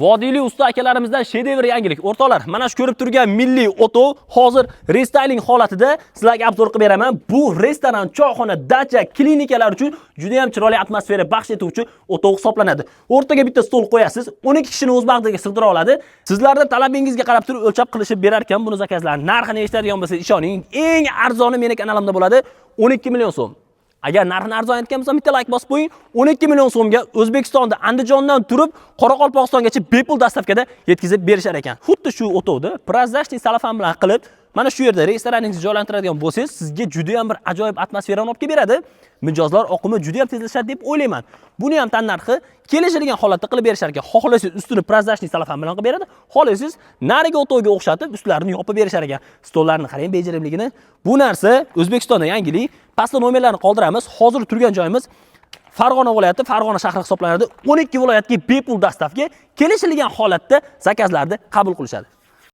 Vodiyli usta akalarimizdan shedevr yangilik. O'rtoqlar, mana shu ko'rib turgan milliy o'tov hozir restyling holatida sizlarga obzor qilib beraman. Bu restoran, choyxona, dacha, klinikalar uchun juda ham chiroyli atmosfera baxsh etuvchi o'tov hisoblanadi. O'rtaga bitta stol qo'yasiz, 12 kishini o'z bag'riga sig'dira oladi. Sizlarning talabingizga qarab turib o'lchab qilishib berar ekan buni zakazlarni. Narxini eshitadigan bo'lsangiz, ishoning, eng arzoni meni kanalimda bo'ladi, 12 million so'm. Agar narxini arzon aytgan bo'lsam, bitta like bosib qo'ying. 12 million so'mga O'zbekistonda Andijondan turib Qoraqalpog'istongacha bepul dastavkada yetkazib berishar ekan. Xuddi shu o'tovni prozrachniy salafan bilan qilib, mana shu yerda restoraningizni joylantiradigan bo'lsangiz, sizga juda ham bir ajoyib atmosferani olib kelib beradi. Mijozlar oqimi juda ham tezlashadi deb o'ylayman. Buni ham tannarxi kelishilgan holatda qilib berishar ekan. Xohlasangiz ustini prozrachniy salafan bilan qilib beradi. Xohlasangiz nariga o'tovga o'xshatib ustlarini yopib berishar ekan. Stollarni qarang bejirimligini. Bu narsa O'zbekistonda yangilik. Pastda nomerlarni qoldiramiz. Hozir turgan joyimiz Farg'ona viloyati, Farg'ona shahri hisoblanadi. 12 viloyatga bepul dastavka kelishilgan holatda zakazlarni qabul qilishadi.